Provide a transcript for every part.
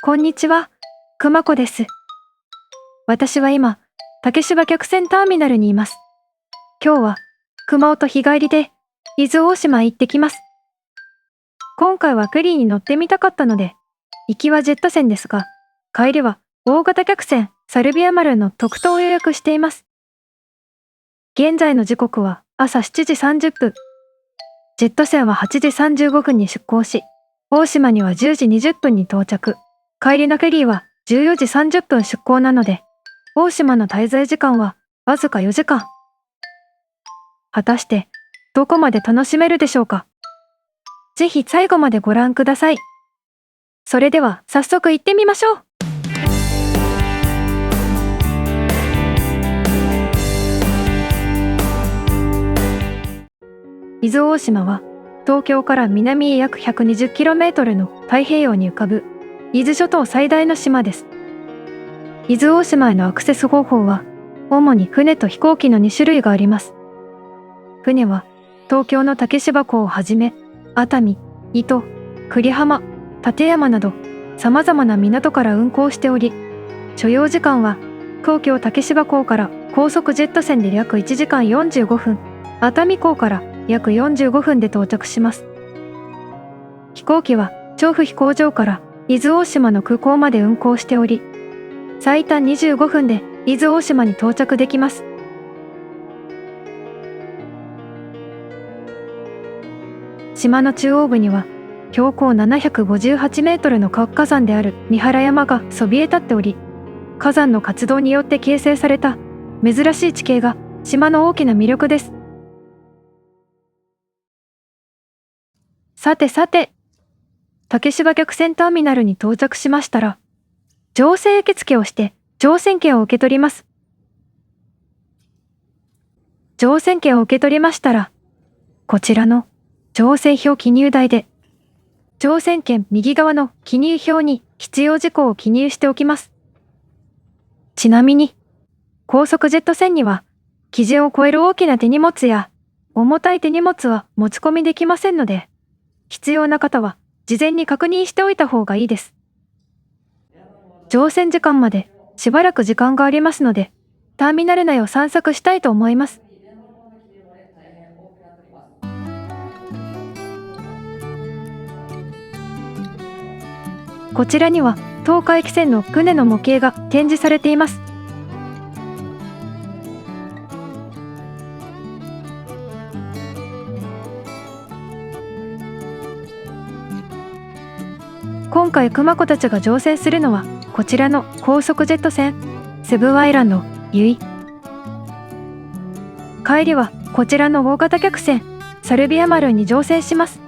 こんにちは、熊子です。私は今、竹芝客船ターミナルにいます。今日は、熊尾と日帰りで、伊豆大島へ行ってきます。今回はフェリーに乗ってみたかったので、行きはジェット船ですが、帰りは大型客船サルビア丸の特等を予約しています。現在の時刻は朝7時30分。ジェット船は8時35分に出港し、大島には10時20分に到着。帰りのフェリーは14時30分出港なので、大島の滞在時間はわずか4時間。果たして、どこまで楽しめるでしょうか。ぜひ最後までご覧ください。それでは早速行ってみましょう。伊豆大島は東京から南へ約 120km の太平洋に浮かぶ伊豆諸島最大の島です。伊豆大島へのアクセス方法は主に船と飛行機の2種類があります。船は東京の竹芝港をはじめ熱海、伊東、久里浜、館山など様々な港から運航しており、所要時間は東京竹芝港から高速ジェット船で約1時間45分、熱海港から約45分で到着します。飛行機は調布飛行場から伊豆大島の空港まで運航しており、最短25分で伊豆大島に到着できます。島の中央部には標高758メートルの活火山である三原山がそびえ立っており、火山の活動によって形成された珍しい地形が島の大きな魅力です。さてさて、竹芝客船ターミナルに到着しましたら、乗船受付をして乗船券を受け取ります。乗船券を受け取りましたら、こちらの乗船票記入台で、乗船券右側の記入表に必要事項を記入しておきます。ちなみに、高速ジェット船には、基準を超える大きな手荷物や、重たい手荷物は持ち込みできませんので、必要な方は事前に確認しておいた方がいいです。乗船時間までしばらく時間がありますので、ターミナル内を散策したいと思います。こちらには東海汽船の船の模型が展示されています。今回熊子たちが乗船するのはこちらの高速ジェット船セブンアイランド由比。帰りはこちらの大型客船サルビア丸に乗船します。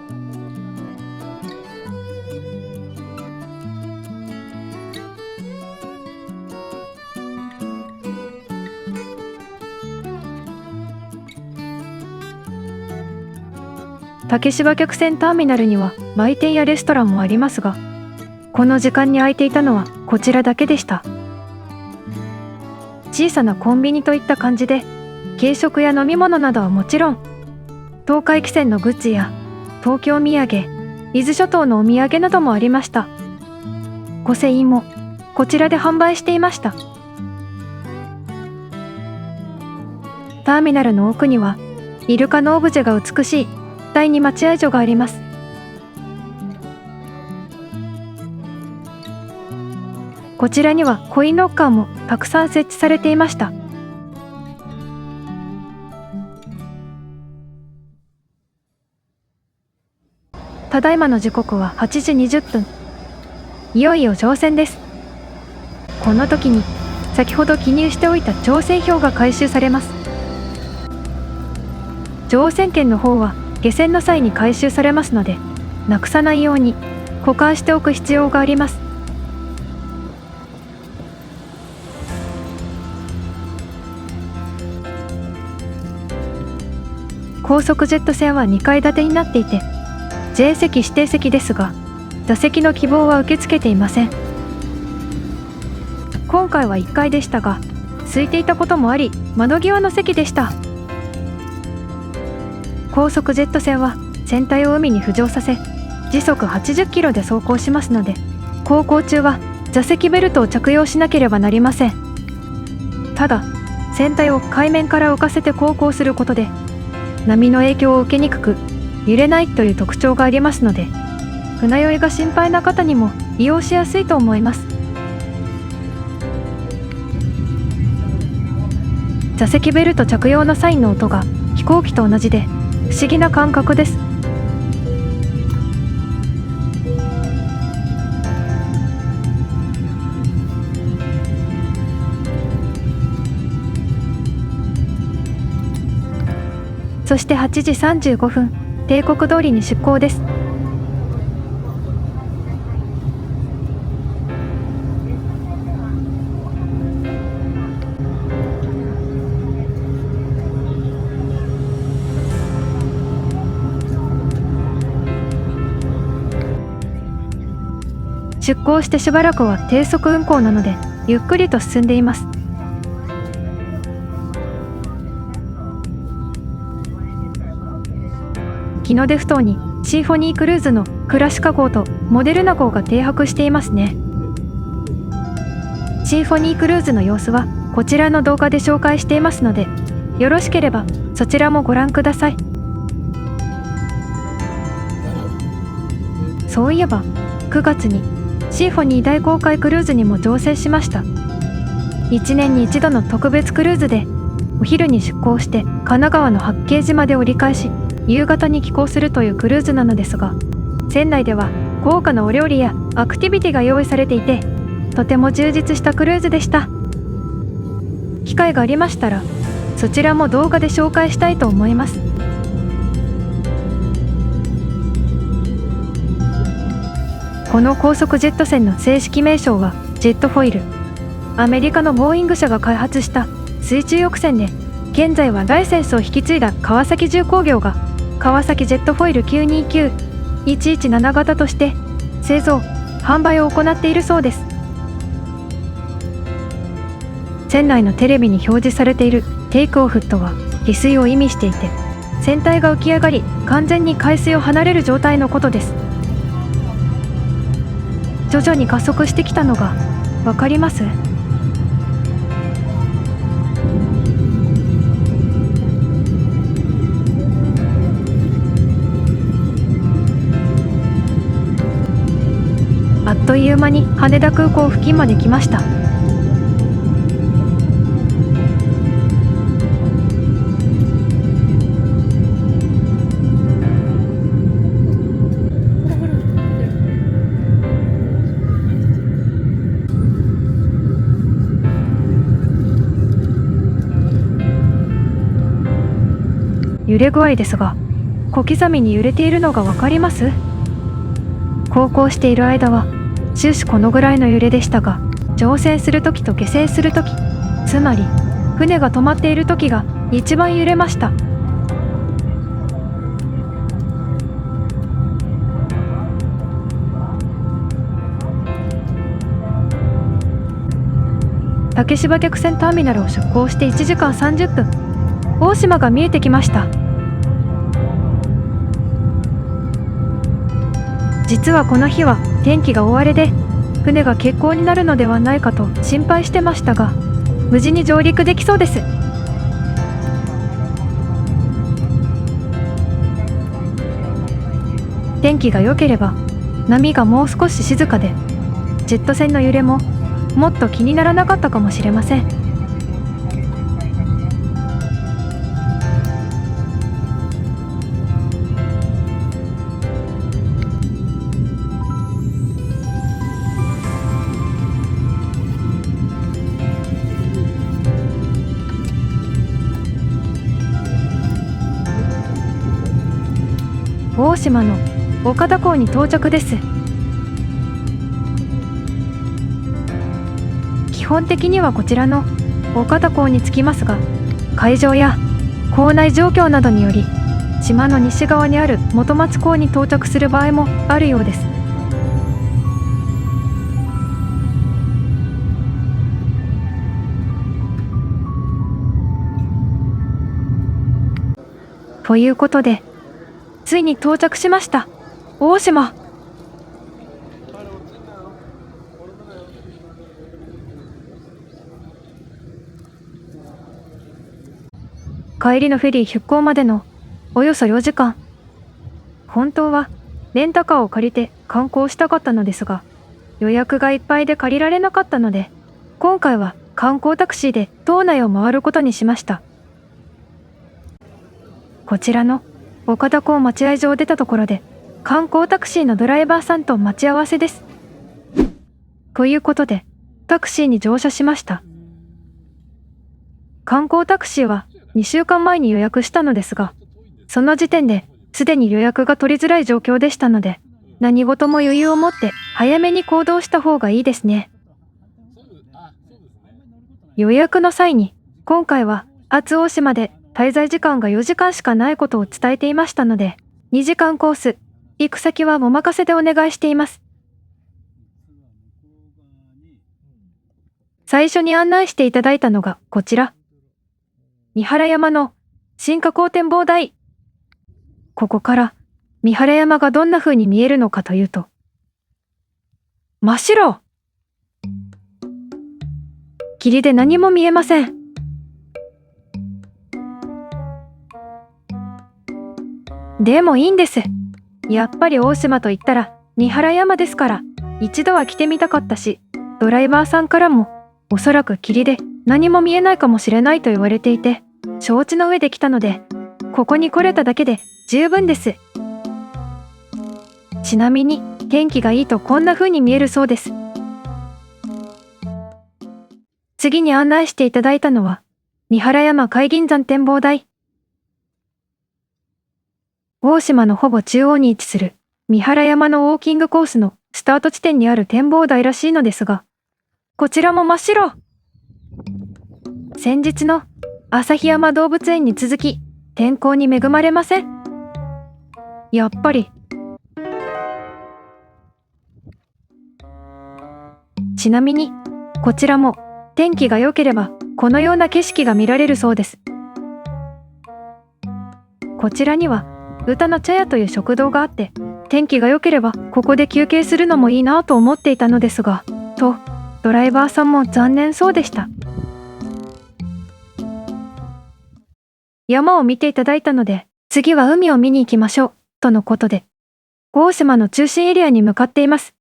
竹芝客船ターミナルには売店やレストランもありますが、この時間に空いていたのはこちらだけでした。小さなコンビニといった感じで、軽食や飲み物などはもちろん、東海汽船のグッズや東京土産、伊豆諸島のお土産などもありました。御船印もこちらで販売していました。ターミナルの奥にはイルカのオブジェが美しい第2待合所があります。こちらにはコインロッカーもたくさん設置されていました。ただいまの時刻は8時20分。いよいよ乗船です。この時に先ほど記入しておいた乗船票が回収されます。乗船券の方は下船の際に回収されますので、なくさないように保管しておく必要があります。高速ジェット船は2階建てになっていて、J 席指定席ですが、座席の希望は受け付けていません。今回は1階でしたが、空いていたこともあり、窓際の席でした。高速ジェット船は船体を海に浮上させ、時速80キロで走行しますので、航行中は座席ベルトを着用しなければなりません。ただ、船体を海面から浮かせて航行することで、波の影響を受けにくく、揺れないという特徴がありますので、船酔いが心配な方にも利用しやすいと思います。座席ベルト着用のサインの音が飛行機と同じで不思議な感覚です。そして8時35分、定刻通りに出港です。出港してしばらくは低速運行なので、ゆっくりと進んでいます。日の出埠頭にシンフォニークルーズのクラシカ号とモデルナ号が停泊していますね。シンフォニークルーズの様子はこちらの動画で紹介していますので、よろしければそちらもご覧ください。そういえば9月にシンフォニー大公開クルーズにも乗船しました。1年に一度の特別クルーズで、お昼に出港して神奈川の八景島で折り返し、夕方に帰港するというクルーズなのですが、船内では豪華なお料理やアクティビティが用意されていて、とても充実したクルーズでした。機会がありましたらそちらも動画で紹介したいと思います。この高速ジェット船の正式名称はジェットフォイル。アメリカのボーイング社が開発した水中翼船で、現在はライセンスを引き継いだ川崎重工業が川崎ジェットフォイル929-117型として製造・販売を行っているそうです。船内のテレビに表示されているテイクオフとは離水を意味していて、船体が浮き上がり完全に海水を離れる状態のことです。徐々に加速してきたのがわかります？あっという間に羽田空港付近まで来ました。揺れ具合ですが、小刻みに揺れているのがわかります？航行している間は終始このぐらいの揺れでしたが、乗船するときと下船するとき、つまり船が止まっているときが一番揺れました。竹芝客船ターミナルを出港して1時間30分、大島が見えてきました。実はこの日は天気が大荒れで、船が欠航になるのではないかと心配してましたが、無事に上陸できそうです。天気が良ければ波がもう少し静かで、ジェット船の揺れももっと気にならなかったかもしれません。大島の岡田港に到着です。基本的にはこちらの岡田港に着きますが、海上や港内状況などにより島の西側にある元町港に到着する場合もあるようです。ということでついに到着しました。大島。帰りのフェリー出港までのおよそ4時間。本当はレンタカーを借りて観光したかったのですが、予約がいっぱいで借りられなかったので、今回は観光タクシーで島内を回ることにしました。こちらの岡田港待合所を出たところで、観光タクシーのドライバーさんと待ち合わせです。ということで、タクシーに乗車しました。観光タクシーは2週間前に予約したのですが、その時点ですでに予約が取りづらい状況でしたので、何事も余裕を持って早めに行動した方がいいですね。予約の際に、今回は厚大島で滞在時間が4時間しかないことを伝えていましたので、2時間コース、行く先はお任せでお願いしています。最初に案内していただいたのがこちら。三原山の新火口展望台。ここから三原山がどんな風に見えるのかというと、真っ白！霧で何も見えません。でもいいんです。やっぱり大島と言ったら三原山ですから、一度は来てみたかったし、ドライバーさんからもおそらく霧で何も見えないかもしれないと言われていて、承知の上で来たので、ここに来れただけで十分です。ちなみに天気がいいとこんな風に見えるそうです。次に案内していただいたのは三原山海銀山展望台。大島のほぼ中央に位置する三原山のウォーキングコースのスタート地点にある展望台らしいのですが、こちらも真っ白。先日の旭山動物園に続き天候に恵まれません。やっぱり。ちなみにこちらも天気が良ければこのような景色が見られるそうです。こちらには歌の茶屋という食堂があって、天気が良ければここで休憩するのもいいなと思っていたのですが、ドライバーさんも残念そうでした。山を見ていただいたので、次は海を見に行きましょうとのことで、大島の中心エリアに向かっています。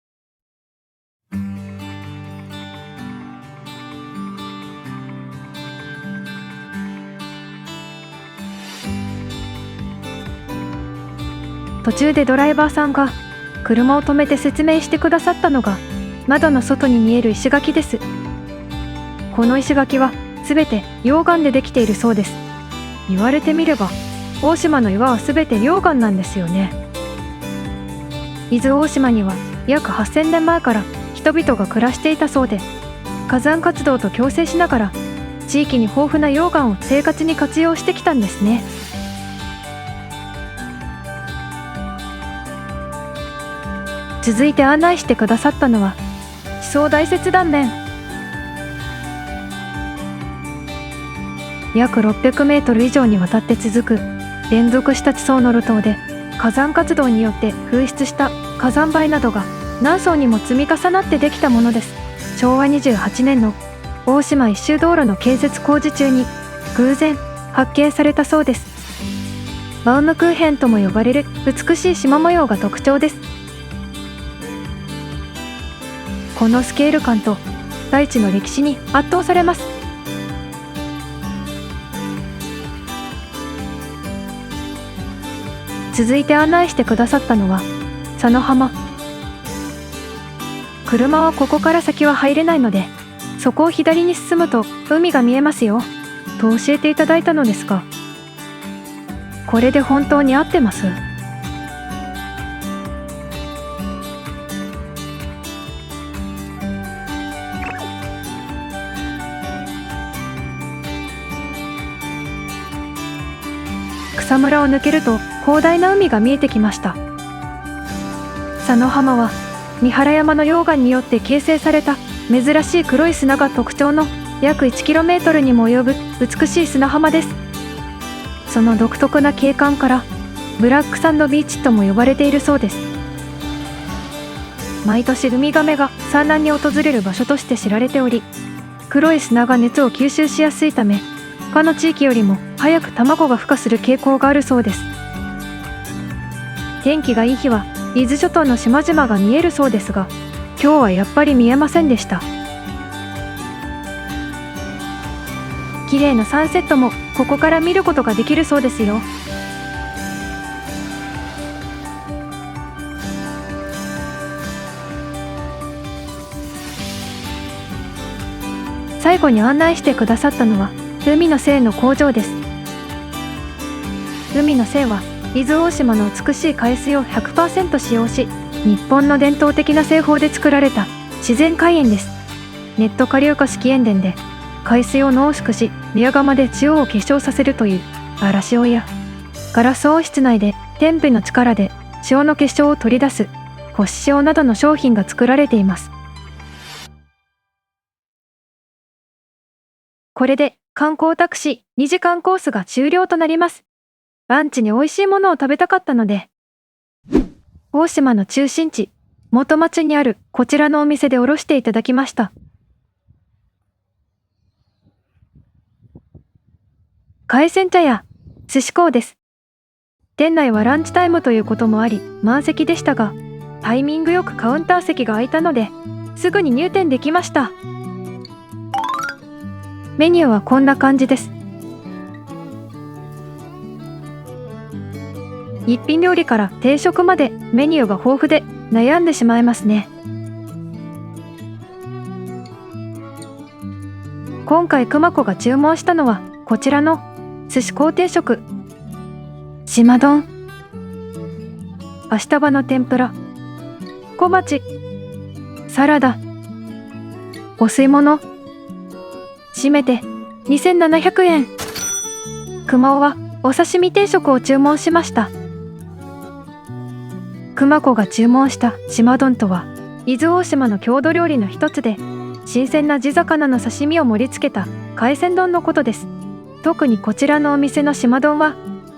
途中でドライバーさんが車を止めて説明してくださったのが、窓の外に見える石垣です。この石垣はすべて溶岩でできているそうです。言われてみれば大島の岩はすべて溶岩なんですよね。伊豆大島には約8000年前から人々が暮らしていたそうで、火山活動と共生しながら地域に豊富な溶岩を生活に活用してきたんですね。続いて案内してくださったのは地層大切断面。約600メートル以上にわたって続く連続した地層の路頭で、火山活動によって噴出した火山灰などが何層にも積み重なってできたものです。昭和28年の大島一周道路の建設工事中に偶然発見されたそうです。バウムクーヘンとも呼ばれる美しい縞模様が特徴です。このスケール感と大地の歴史に圧倒されます。続いて案内してくださったのは佐野浜。車はここから先は入れないので、そこを左に進むと海が見えますよと教えていただいたのですが、これで本当に合ってます？草むらを抜けると広大な海が見えてきました。佐野浜は三原山の溶岩によって形成された珍しい黒い砂が特徴の約 1km にも及ぶ美しい砂浜です。その独特な景観からブラックサンドビーチとも呼ばれているそうです。毎年ウミガメが産卵に訪れる場所として知られており、黒い砂が熱を吸収しやすいため、他の地域よりも早く卵が孵化する傾向があるそうです。天気がいい日は伊豆諸島の島々が見えるそうですが、今日はやっぱり見えませんでした。綺麗なサンセットもここから見ることができるそうですよ。最後に案内してくださったのは海の精の工場です。海の精は伊豆大島の美しい海水を 100% 使用し、日本の伝統的な製法で作られた自然海塩です。ネット下流化式塩田で海水を濃縮し、ビア釜で塩を結晶させるという荒塩や、ガラス温室内で天日の力で塩の結晶を取り出す星塩などの商品が作られています。これで観光タクシー2時間コースが終了となります。ランチに美味しいものを食べたかったので、大島の中心地、元町にあるこちらのお店で降ろしていただきました。海鮮茶屋、寿司港です。店内はランチタイムということもあり、満席でしたが、タイミングよくカウンター席が空いたので、すぐに入店できました。メニューはこんな感じです。一品料理から定食までメニューが豊富で悩んでしまいますね。今回くま子が注文したのはこちらの寿司港定食、島丼、アシタバの天ぷら、小鉢、サラダ、お吸い物、締めて2700円。くまおはお刺身定食を注文しました。くま子が注文した島丼とは伊豆大島の郷土料理の一つで、新鮮な地魚の刺身を盛り付けた海鮮丼のことです。特にこちらのお店の島丼は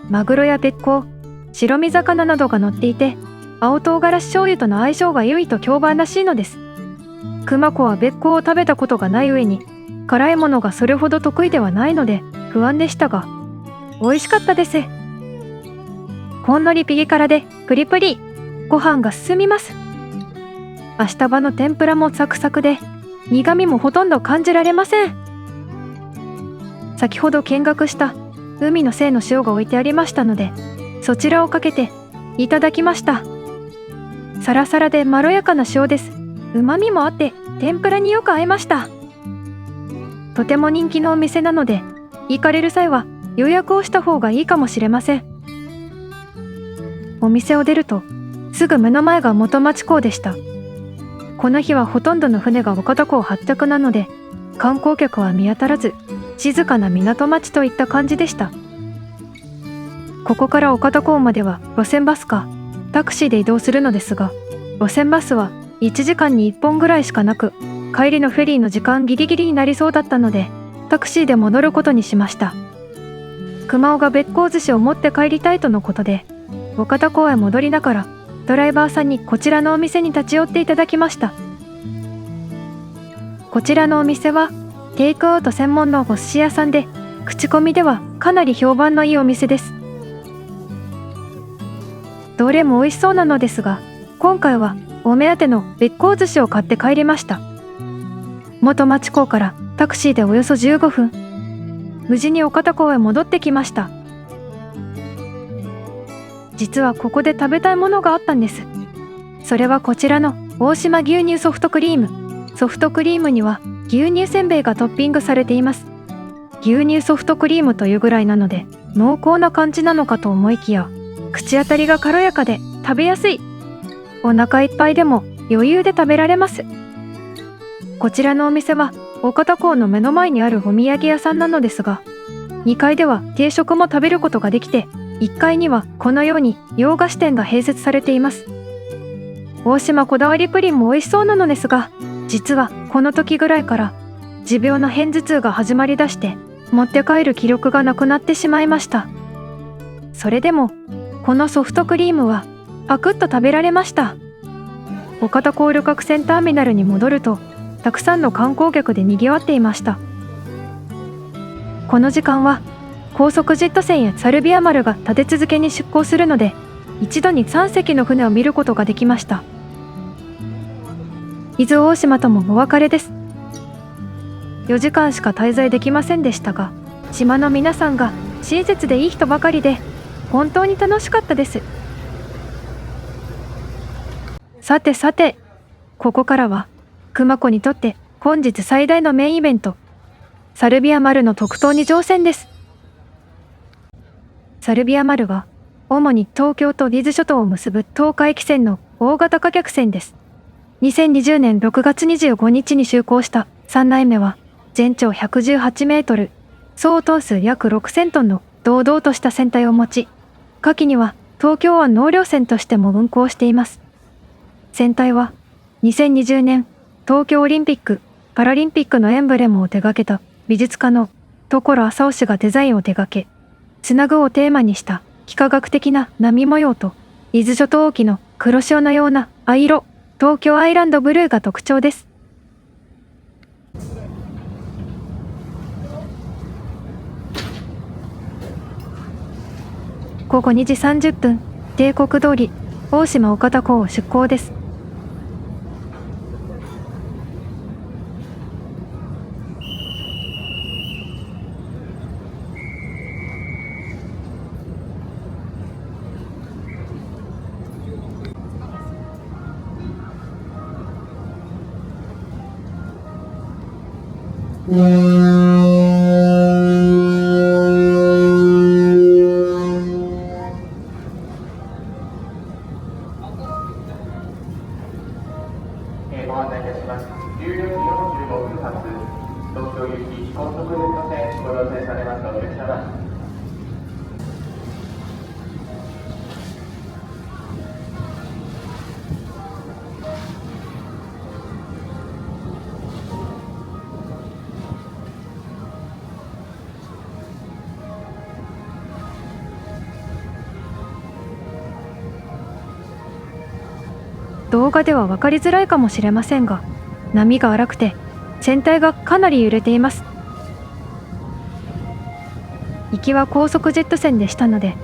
マグロやべっこう、白身魚などが乗っていて、青唐辛子醤油との相性が良いと評判らしいのです。くま子はべっこうを食べたことがない上に、辛いものがそれほど得意ではないので不安でしたが、美味しかったです。ほんのりピリ辛でプリプリ、ご飯が進みます。アシタバの天ぷらもサクサクで、苦味もほとんど感じられません。先ほど見学した海の精の塩が置いてありましたので、そちらをかけていただきました。サラサラでまろやかな塩です。旨味もあって天ぷらによく合いました。とても人気のお店なので、行かれる際は予約をした方がいいかもしれません。お店を出るとすぐ目の前が元町港でした。この日はほとんどの船が岡田港発着なので、観光客は見当たらず、静かな港町といった感じでした。ここから岡田港までは路線バスかタクシーで移動するのですが、路線バスは1時間に1本ぐらいしかなく、帰りのフェリーの時間ギリギリになりそうだったので、タクシーで戻ることにしました。くまおがべっこう寿司を持って帰りたいとのことで、岡田港へ戻りながらドライバーさんにこちらのお店に立ち寄っていただきました。こちらのお店はテイクアウト専門のお寿司屋さんで、口コミではかなり評判のいいお店です。どれも美味しそうなのですが、今回はお目当てのべっこう寿司を買って帰りました。元町港からタクシーでおよそ15分、無事に岡田港へ戻ってきました。実はここで食べたいものがあったんです。それはこちらの大島牛乳ソフトクリーム。ソフトクリームには牛乳せんべいがトッピングされています。牛乳ソフトクリームというぐらいなので濃厚な感じなのかと思いきや、口当たりが軽やかで食べやすい。お腹いっぱいでも余裕で食べられます。こちらのお店は岡田港の目の前にあるお土産屋さんなのですが、2階では定食も食べることができて、1階にはこのように洋菓子店が併設されています。大島こだわりプリンも美味しそうなのですが、実はこの時ぐらいから持病の片頭痛が始まりだして、持って帰る気力がなくなってしまいました。それでもこのソフトクリームはパクッと食べられました。岡田港旅客船ターミナルに戻ると、たくさんの観光客で賑わっていました。この時間は高速ジェット船やサルビア丸が立て続けに出港するので、一度に3隻の船を見ることができました。伊豆大島ともお別れです。4時間しか滞在できませんでしたが、島の皆さんが親切でいい人ばかりで、本当に楽しかったです。さてさて、ここからは熊子にとって本日最大のメインイベント、サルビア丸の特等に乗船です。サルビア丸は主に東京と伊豆諸島を結ぶ東海汽船の大型貨客船です。2020年6月25日に就航した3代目は全長118メートル、総トン数約6000トンの堂々とした船体を持ち、下記には東京湾納涼船としても運航しています。船体は2020年東京オリンピック・パラリンピックのエンブレムを手掛けた美術家の所浅尾氏がデザインを手掛け、つなぐをテーマにした幾何学的な波模様と伊豆諸島沖の黒潮のような藍色、東京アイランドブルーが特徴です。午後2時30分、帝国通り大島岡田港を出港です。ご案内いたします。14時45分発、東京行き高速列車線ご乗船されますお客様。動画では分かりづらいかもしれませんが、波が荒くて船体がかなり揺れています。行きは高速ジェット船でしたので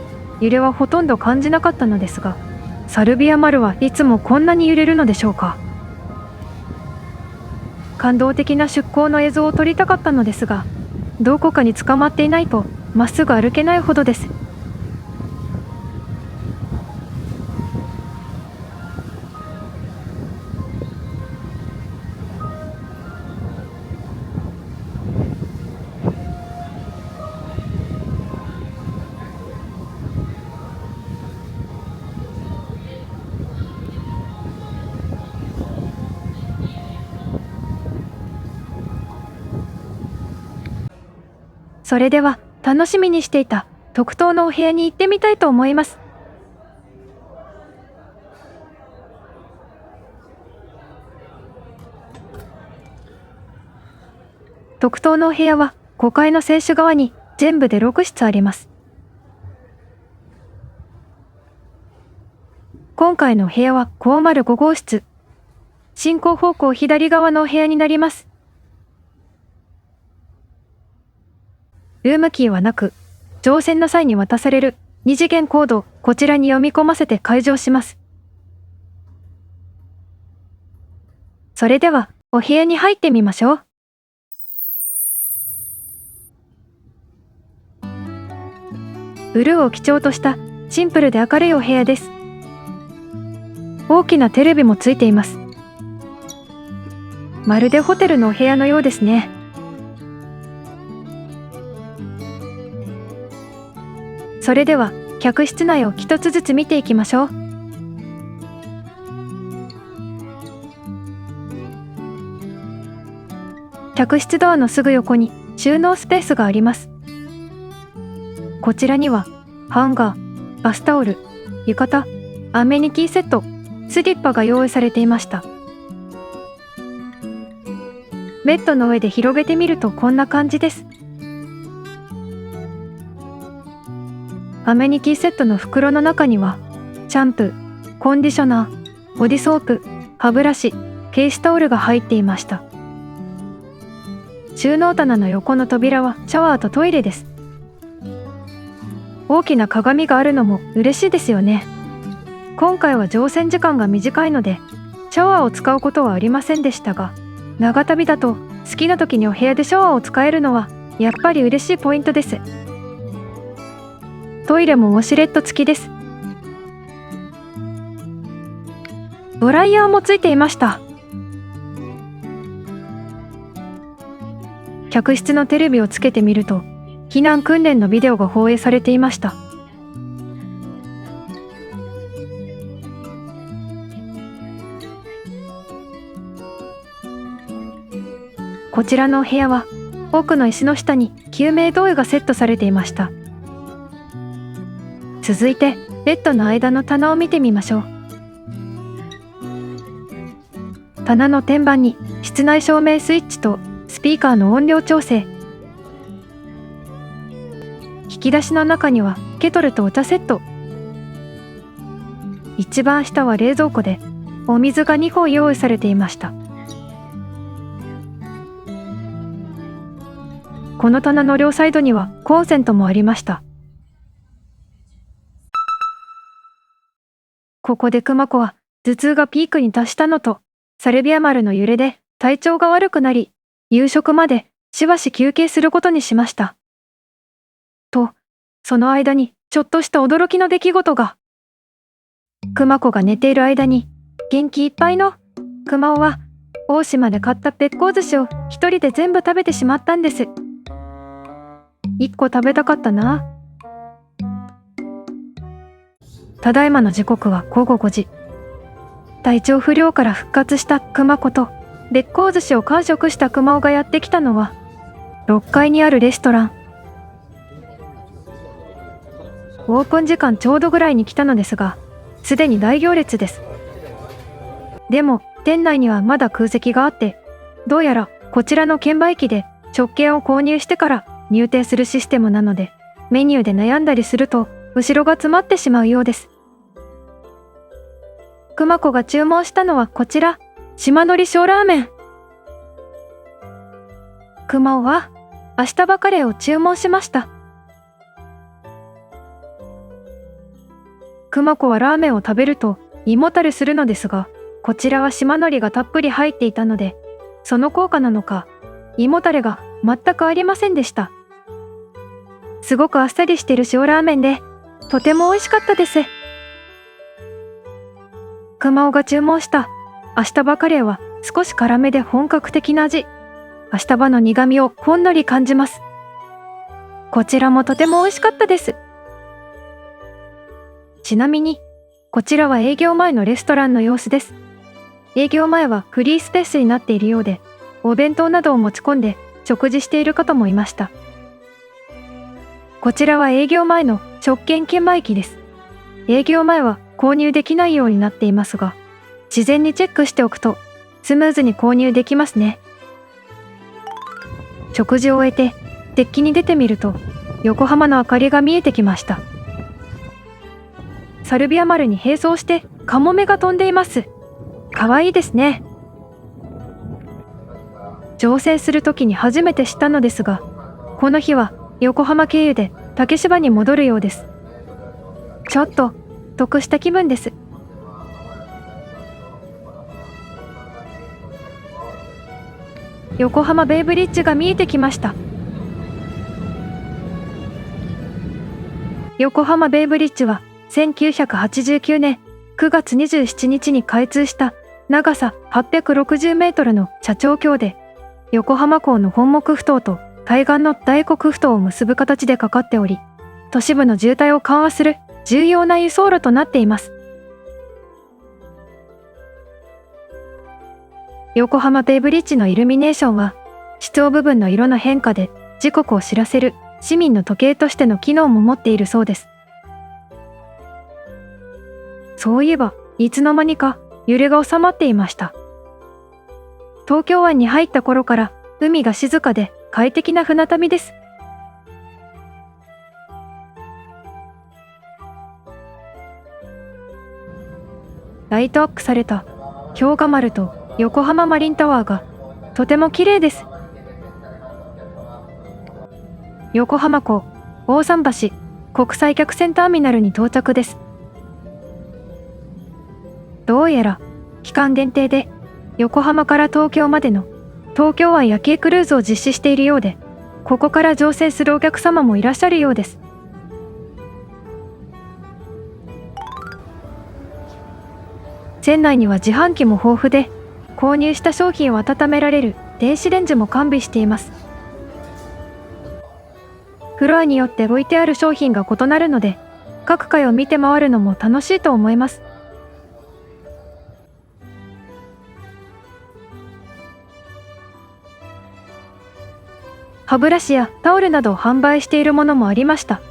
揺れはほとんど感じなかったのですが、サルビア丸はいつもこんなに揺れるのでしょうか。感動的な出港の映像を撮りたかったのですが、どこかに捕まっていないとまっすぐ歩けないほどです。それでは楽しみにしていた特等のお部屋に行ってみたいと思います。特等のお部屋は5階の船首側に全部で6室あります。今回のお部屋は505号室。進行方向左側のお部屋になります。ルームキーはなく、乗船の際に渡される2次元コードをこちらに読み込ませて開錠します。それではお部屋に入ってみましょう。ブルーを基調としたシンプルで明るいお部屋です。大きなテレビもついています。まるでホテルのお部屋のようですね。それでは客室内を一つずつ見ていきましょう。客室ドアのすぐ横に収納スペースがあります。こちらにはハンガー、バスタオル、浴衣、アメニティセット、スリッパが用意されていました。ベッドの上で広げてみるとこんな感じです。アメニティセットの袋の中にはシャンプー、コンディショナー、ボディソープ、歯ブラシ、ケースタオルが入っていました。収納棚の横の扉はシャワーとトイレです。大きな鏡があるのも嬉しいですよね。今回は乗船時間が短いのでシャワーを使うことはありませんでしたが、長旅だと好きな時にお部屋でシャワーを使えるのはやっぱり嬉しいポイントです。トイレもウォシュレット付きです。ドライヤーもついていました。客室のテレビをつけてみると避難訓練のビデオが放映されていました。こちらのお部屋は奥の椅子の下に救命胴衣がセットされていました。続いてベッドの間の棚を見てみましょう。棚の天板に室内照明スイッチとスピーカーの音量調整、引き出しの中にはケトルとお茶セット、一番下は冷蔵庫でお水が2本用意されていました。この棚の両サイドにはコンセントもありました。ここで熊子は頭痛がピークに達したのと、サルビア丸の揺れで体調が悪くなり、夕食までしばし休憩することにしました。と、その間にちょっとした驚きの出来事が。熊子が寝ている間に、元気いっぱいの熊尾は大島で買ったべっこう寿司を一人で全部食べてしまったんです。1個食べたかったな。ただいまの時刻は午後5時。体調不良から復活した熊子とべっこう寿司を完食した熊尾がやってきたのは6階にあるレストラン。オープン時間ちょうどぐらいに来たのですが、すでに大行列です。でも店内にはまだ空席があって、どうやらこちらの券売機で食券を購入してから入店するシステムなので、メニューで悩んだりすると後ろが詰まってしまうようです。熊子が注文したのはこちら、島のり小ラーメン。熊尾は明日葉カレーを注文しました。熊子はラーメンを食べると胃もたれするのですが、こちらは島のりがたっぷり入っていたので、その効果なのか胃もたれが全くありませんでした。すごくあっさりしている塩ラーメンでとても美味しかったです。熊尾が注文した明日葉カレーは少し辛めで本格的な味。明日葉の苦味をほんのり感じます。こちらもとても美味しかったです。ちなみにこちらは営業前のレストランの様子です。営業前はフリースペースになっているようで、お弁当などを持ち込んで食事している方もいました。こちらは営業前の食券券売機です。営業前は購入できないようになっていますが、事前にチェックしておくとスムーズに購入できますね。食事を終えてデッキに出てみると、横浜の明かりが見えてきました。サルビア丸に並走してカモメが飛んでいます。かわいいですね。乗船するときに初めて知ったのですが、この日は横浜経由で竹芝に戻るようです。ちょっと得した気分です。横浜ベイブリッジが見えてきました。横浜ベイブリッジは1989年9月27日に開通した長さ860メートルの斜張橋で、横浜港の本木埠頭と対岸の大黒埠頭を結ぶ形でかかっており、都市部の渋滞を緩和する重要な輸送路となっています。横浜ベイブリッジのイルミネーションは、室長部分の色の変化で時刻を知らせる市民の時計としての機能も持っているそうです。そういえば、いつの間にか揺れが収まっていました。東京湾に入った頃から海が静かで快適な船旅です。ライトアップされた氷河丸と横浜マリンタワーがとても綺麗です。横浜港、大桟橋、国際客船ターミナルに到着です。どうやら期間限定で横浜から東京までの東京湾夜景クルーズを実施しているようで、ここから乗船するお客様もいらっしゃるようです。船内には自販機も豊富で、購入した商品を温められる電子レンジも完備しています。フロアによって置いてある商品が異なるので、各階を見て回るのも楽しいと思います。歯ブラシやタオルなどを販売しているものもありました。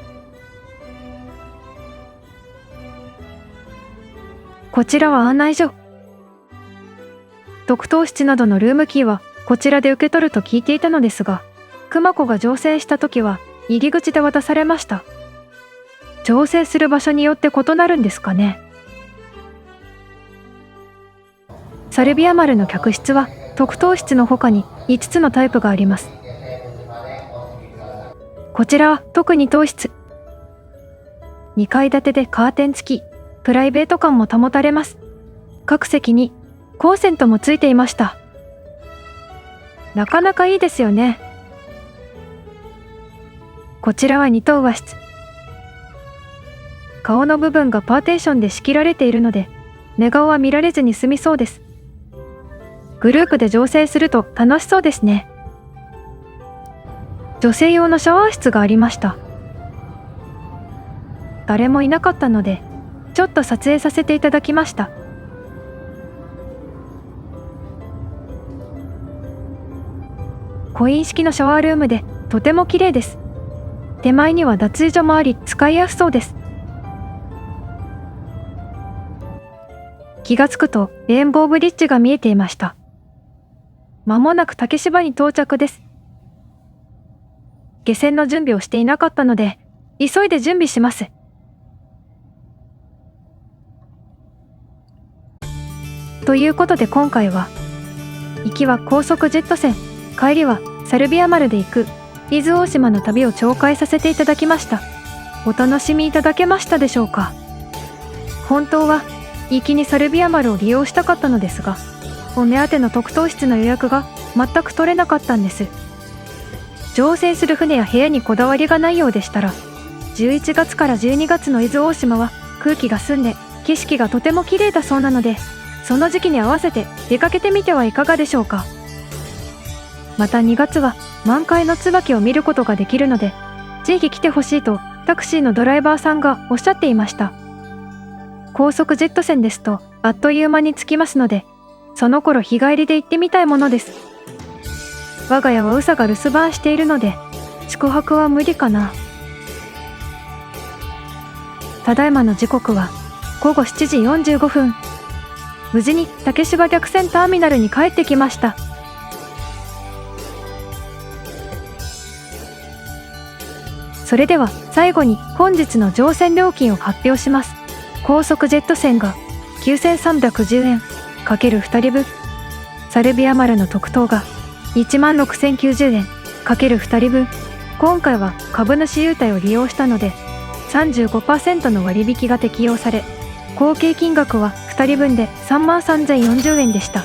こちらは案内所。特等室などのルームキーはこちらで受け取ると聞いていたのですが、熊子が乗船した時は入り口で渡されました。乗船する場所によって異なるんですかね。サルビア丸の客室は特等室の他に5つのタイプがあります。こちらは特に当室。2階建てでカーテン付き、プライベート感も保たれます。各席にコンセントもついていました。なかなかいいですよね。こちらは2等和室。顔の部分がパーテーションで仕切られているので、寝顔は見られずに済みそうです。グループで乗船すると楽しそうですね。女性用のシャワー室がありました。誰もいなかったので、ちょっと撮影させていただきました。コイン式のシャワールームでとても綺麗です。手前には脱衣所もあり使いやすそうです。気がつくとレインボーブリッジが見えていました。まもなく竹芝に到着です。下船の準備をしていなかったので、急いで準備します。ということで今回は、行きは高速ジェット船、帰りはサルビア丸で行く伊豆大島の旅を紹介させていただきました。お楽しみいただけましたでしょうか。本当は行きにサルビア丸を利用したかったのですが、お目当ての特等室の予約が全く取れなかったんです。乗船する船や部屋にこだわりがないようでしたら、11月から12月の伊豆大島は空気が澄んで景色がとても綺麗だそうなので、その時期に合わせて出かけてみてはいかがでしょうか。また2月は満開の椿を見ることができるので、ぜひ来てほしいとタクシーのドライバーさんがおっしゃっていました。高速ジェット船ですとあっという間に着きますので、その頃日帰りで行ってみたいものです。我が家はウサが留守番しているので、宿泊は無理かな。ただいまの時刻は午後7時45分。無事に竹芝客船ターミナルに帰ってきました。それでは最後に本日の乗船料金を発表します。高速ジェット船が9310円×2人分。サルビア丸の特等が16090円×2人分。今回は株主優待を利用したので 35% の割引が適用され、合計金額は2人分で33,040円でした。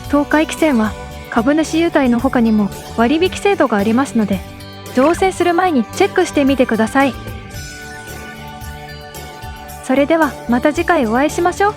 東海汽船は株主優待の他にも割引制度がありますので、乗船する前にチェックしてみてください。それではまた次回お会いしましょう。